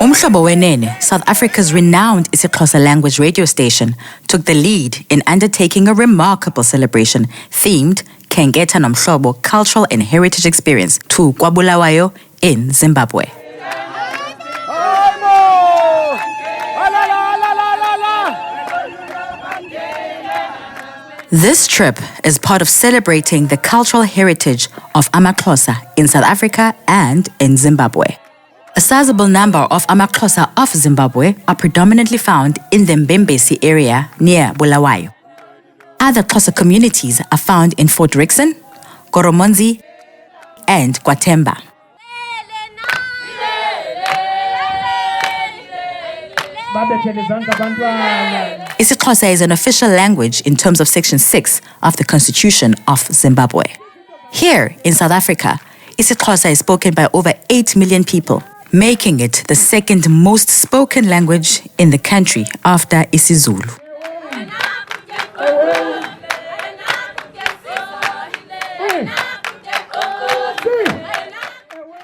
Umhlobo Wenene, South Africa's renowned isiXhosa language radio station, took the lead in undertaking a remarkable celebration themed Khenketha Nomhlobo Cultural and Heritage Experience to KwaBulawayo in Zimbabwe. This trip is part of celebrating the cultural heritage of AmaXhosa in South Africa and in Zimbabwe. A sizable number of AmaXhosa of Zimbabwe are predominantly found in the Mbembesi area near Bulawayo. Other Xhosa communities are found in Fort Rickson, Goromonzi, and Kwatemba. isiXhosa is an official language in terms of Section 6 of the Constitution of Zimbabwe. Here in South Africa, isiXhosa is spoken by over 8 million people, making it the second most spoken language in the country after isiZulu.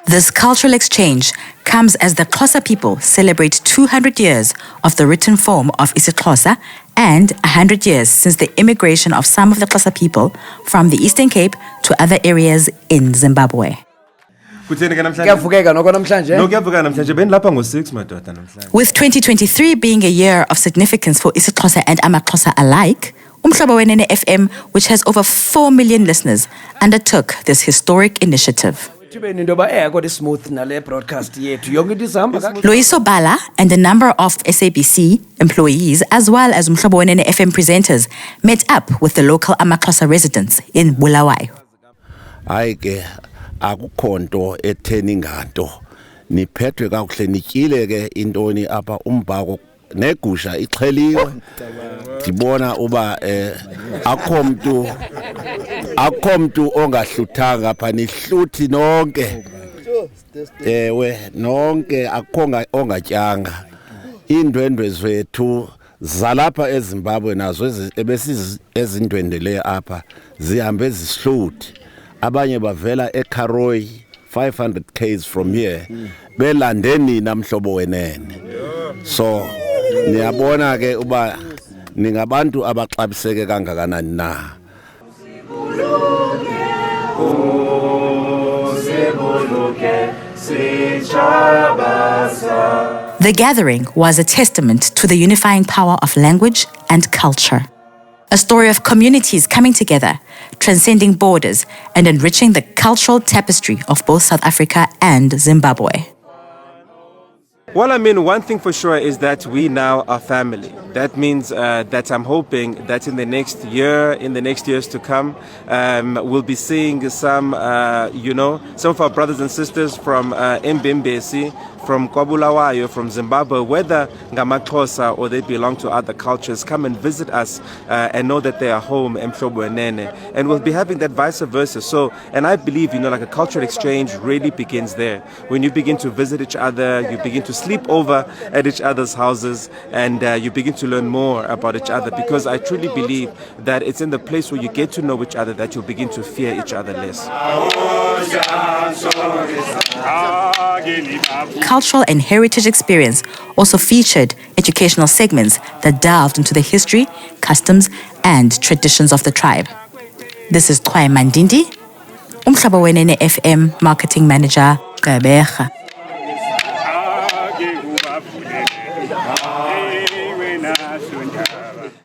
This cultural exchange comes as the Xhosa people celebrate 200 years of the written form of isiXhosa and 100 years since the immigration of some of the Xhosa people from the Eastern Cape to other areas in Zimbabwe. With 2023 being a year of significance for isiXhosa and AmaXhosa alike, Umhlobo Wenene FM, which has over 4 million listeners, undertook this historic initiative. Loyiso Bala and a number of SABC employees, as well as Umhlobo Wenene FM presenters, met up with the local AmaXhosa residents in Bulawayo. Akukhonto etheni nganto niphethwe kakuhle nityile ke intoni apha umbhako negusha ixheliwe ndibona uba akho mntu ongahluthanga apha nihluthi nonke ewe nonke akho ongatyanga iindwendwe zethu zalapha eZimbabwe nazo ezindwendele apha zihambe ezihluthi abanye bavela eKaroi 500 km from here belande nina Mhlobo Wenene so niyabona ke uba ningabantu abaxabiseke kangakanani na. The gathering was a testament to the unifying power of language and culture. A story of communities coming together, transcending borders, and enriching the cultural tapestry of both South Africa and Zimbabwe. Well, I mean, one thing for sure is that we now are family. That means that I'm hoping that in the next year, in the next years to come, we'll be seeing some of our brothers and sisters from Mbembesi, from KwaBulawayo, from Zimbabwe, whether ngamaXhosa or they belong to other cultures, come and visit us and know that they are home, Umhlobo Wenene. And we'll be having that vice versa. So, and I believe, like a cultural exchange really begins there. When you begin to visit each other, you begin to sleep over at each other's houses, and you begin to learn more about each other, because I truly believe that it's in the place where you get to know each other that you'll begin to fear each other less. Cultural and Heritage Experience also featured educational segments that delved into the history, customs, and traditions of the tribe. This is Kwai Mandindi, Umhlobo Wenene FM Marketing Manager, Gqeberha.